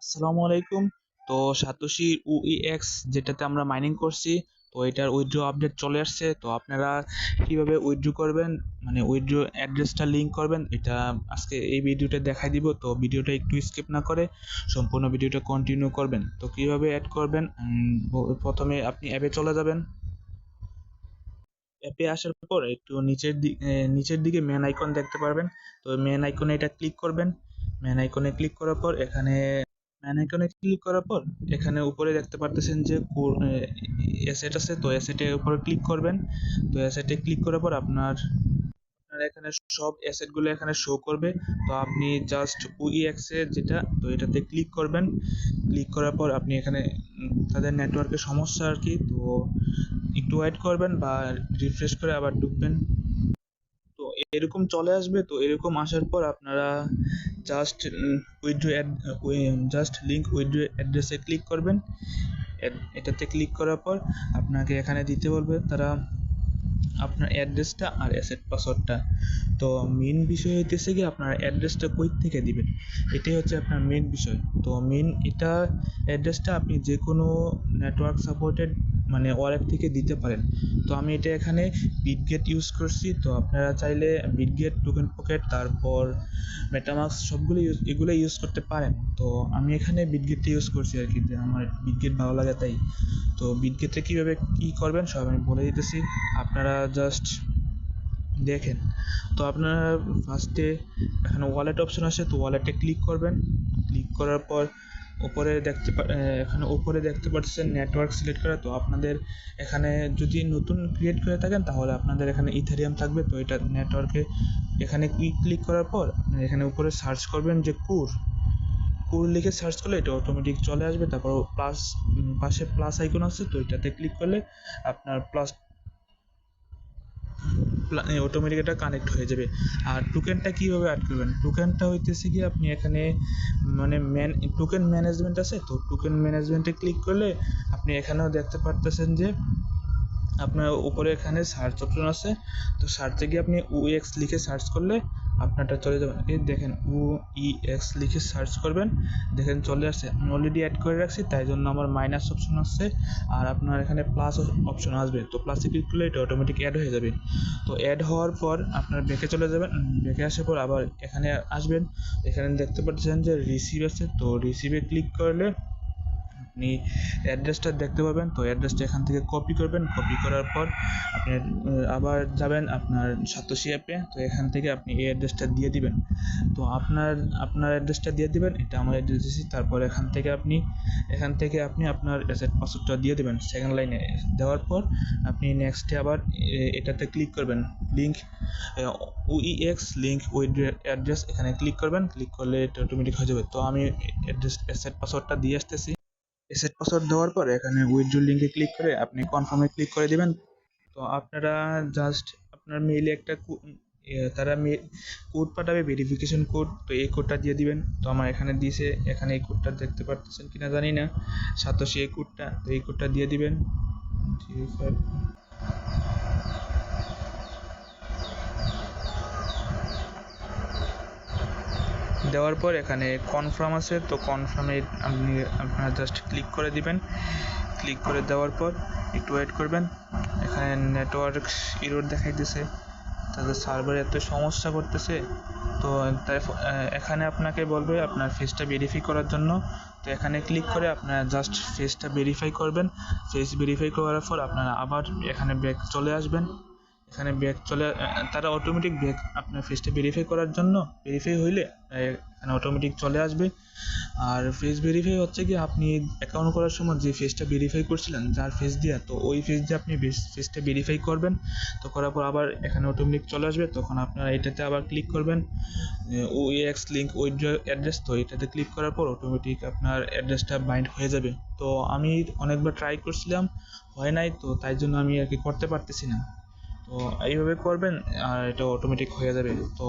আসসালামু আলাইকুম। তো সাতোশি UEX যেটাতে আমরা মাইনিং করছি, তো এটার উইথড্র আপডেট চলে আসছে। তো আপনারা কিভাবে উইথড্র করবেন, মানে উইথড্র অ্যাড্রেসটা লিঙ্ক করবেন, এটা আজকে এই ভিডিওটা দেখাই দিব। তো ভিডিওটা একটু স্কিপ না করে সম্পূর্ণ ভিডিওটা কন্টিনিউ করবেন। তো কিভাবে অ্যাড করবেন, প্রথমে আপনি অ্যাপে চলে যাবেন। অ্যাপে আসার পর একটু নিচের দিকে মেন আইকন দেখতে পারবেন। তো মেন আইকনে এটা ক্লিক করবেন। মেন আইকনে ক্লিক করার পর এখানে উপরে দেখতে পারতেছেন যে অ্যাসেট আছে। তো অ্যাসেটের উপরে ক্লিক করবেন। তো অ্যাসেটে ক্লিক করার পর আপনার এখানে সব অ্যাসেট গুলো এখানে শো করবে। তো আপনি জাস্ট UEX এর যেটা, তো এটাতে ক্লিক করবেন। ক্লিক করার পর আপনি এখানে তাদের নেটওয়ার্কের সমস্যা আর কি, তো একটু ওয়েট করবেন বা রিফ্রেশ করে আবার ঢুকবেন। তো এরকম চলে আসবে। তো এরকম আসার পর আপনারা just withdraw just link withdraw অ্যাড্রেসে ক্লিক করবেন। এটাতে ক্লিক করার পর আপনাকে এখানে দিতে বলবে তারা আপনার অ্যাড্রেসটা আর অ্যাসেট পাসওয়ার্ডটা। তো মেন বিষয় হইতেছে কি আপনার অ্যাড্রেসটা কই থেকে দিবেন, এটাই হচ্ছে আপনার মেন বিষয়। তো এটা অ্যাড্রেসটা আপনি যে কোনো নেটওয়ার্ক সাপোর্টেড মানে ওয়ালেট থেকে দিতে পারেন। তো আমি এটা এখানে বিটগেট ইউজ করছি। তো আপনারা চাইলে বিটগেট, টোকেন পকেট, তারপর মেটামাস্ক এগুলো ইউজ করতে পারেন। তো আমি এখানে বিটগেটটা ইউজ করছি আর কি, যে আমার বিটগেট ভালো লাগে তাই। তো বিটগেটে কীভাবে কী করবেন সব আমি বলে দিতেছি, আপনারা জাস্ট দেখেন। তো আপনারা ফার্স্টে এখানে ওয়ালেট অপশন আসে, তো ওয়ালেটে ক্লিক করবেন। ক্লিক করার পর এখানে উপরে দেখতে পাচ্ছেন নেটওয়ার্ক সিলেক্ট করা। তো আপনাদের এখানে যদি নতুন ক্রিয়েট করে থাকেন তাহলে আপনাদের এখানে ইথেরিয়াম থাকবে। তো এটা নেটওয়ার্কে এখানে ক্লিক করার পর আপনারা এখানে উপরে সার্চ করবেন যে কুর লিখে সার্চ করলে এটা অটোমেটিক চলে আসবে। তারপর পাশে প্লাস আইকন আছে, তো এটাতে ক্লিক করলে আপনার অটোমেটিক এটা কানেক্ট হয়ে যাবে। আর টোকেনটা কীভাবে অ্যাড করবেন, টোকেনটা হইতেছে কি আপনি এখানে মানে টোকেন ম্যানেজমেন্ট আছে। তো টোকেন ম্যানেজমেন্টে ক্লিক করলে আপনি এখানেও দেখতে পারতেছেন যে আপনার উপরে এখানে সার্চ অপশন আছে। তো সার্চে গিয়ে আপনি UEX লিখে সার্চ করলে আপনারটা চলে যাবেন। এই দেখেন UEX লিখে সার্চ করবেন, দেখেন চলে আসছে। আমি অলরেডি অ্যাড করে রাখছি, তাই জন্য আমার মাইনাস অপশন আসছে। আর আপনার এখানে প্লাস অপশন আসবে, তো প্লাসে ক্লিক করলে এটা অটোমেটিক অ্যাড হয়ে যাবে। তো অ্যাড হওয়ার পর আপনার ব্যাকে চলে যাবেন। ব্যাকে আসার পর আবার এখানে আসবেন। এখানে দেখতে পাচ্ছেন যে রিসিভ আছে, তো রিসিভে ক্লিক করলে আপনি অ্যাড্রেসটা দেখতে পাবেন। তো অ্যাড্রেসটা এখান থেকে কপি করবেন। কপি করার পর আপনি আবার যাবেন আপনার সাতোশি অ্যাপে। তো এখান থেকে আপনি এই অ্যাড্রেসটা দিয়ে দিবেন। তো আপনার অ্যাড্রেসটা দিয়ে দিবেন, এটা আমার অ্যাড্রেস দিয়েছি। তারপর এখান থেকে আপনি আপনার অ্যাসেট পাসওয়ার্ডটা দিয়ে দেবেন সেকেন্ড লাইনে। দেওয়ার পর আপনি নেক্সটে আবার এটাতে ক্লিক করবেন, link UEX link with address, এখানে ক্লিক করবেন। ক্লিক করলে এটা অটোমেটিক হয়ে যাবে। তো আমি অ্যাসেট পাসওয়ার্ডটা দিয়ে আসতেছি। এসেট পাসওয়ার্ড দেওয়ার পর এখানে উইথড্র লিঙ্কে ক্লিক করে আপনি কনফার্মে ক্লিক করে দিবেন। তো আপনারা জাস্ট আপনার মেইলে একটা তারা কোড পাঠাবে, ভেরিফিকেশন কোড। তো এই কোডটা দিয়ে দিবেন। তো আমার এখানে দিয়েছে, এখানে এই কোডটা দেখতে পাচ্ছেন কিনা জানি না, সাতোশি এই কোডটা। তো এই কোডটা দিয়ে দিবেন। দেওয়ার পর এখানে কনফার্ম আছে, তো কনফার্মে আপনারা জাস্ট ক্লিক করে দিবেন। ক্লিক করে দেওয়ার পর একটু ওয়েট করবেন। এখানে নেটওয়ার্ক এরর দেখাইতেছে, তাদের সার্ভারে এত সমস্যা করতেছে। তো তাই এখানে আপনাকে বলবে আপনার ফেসটা ভেরিফাই করার জন্য। তো এখানে ক্লিক করে আপনারা জাস্ট ফেসটা ভেরিফাই করবেন। ফেস ভেরিফাই করার পর আপনারা আবার এখানে ব্যাক চলে আসবেন। এখানে তারা অটোমেটিক ব্যাক আপনার ফেসটা ভেরিফাই করার জন্য, ভেরিফাই হইলে এখানে অটোমেটিক চলে আসবে। আর ফেস ভেরিফাই হচ্ছে কি আপনি অ্যাকাউন্ট করার সময় যে ফেসটা ভেরিফাই করছিলেন যার ফেস দিয়ে, তো ওই ফেস দিয়ে আপনি ফেসটা ভেরিফাই করবেন। তো করার পর আবার এখানে অটোমেটিক চলে আসবে। তখন আপনারা এটাতে আবার ক্লিক করবেন, UEX লিঙ্ক উইথড্র অ্যাড্রেস। তো এটাতে ক্লিক করার পর অটোমেটিক আপনার অ্যাড্রেসটা বাইন্ড হয়ে যাবে। তো আমি অনেকবার ট্রাই করছিলাম, হয় নাই, তো তাই জন্য আমি আর কি করতে পারতেছি না। তো এইভাবে করবেন আর এটা অটোমেটিক হয়ে যাবে। তো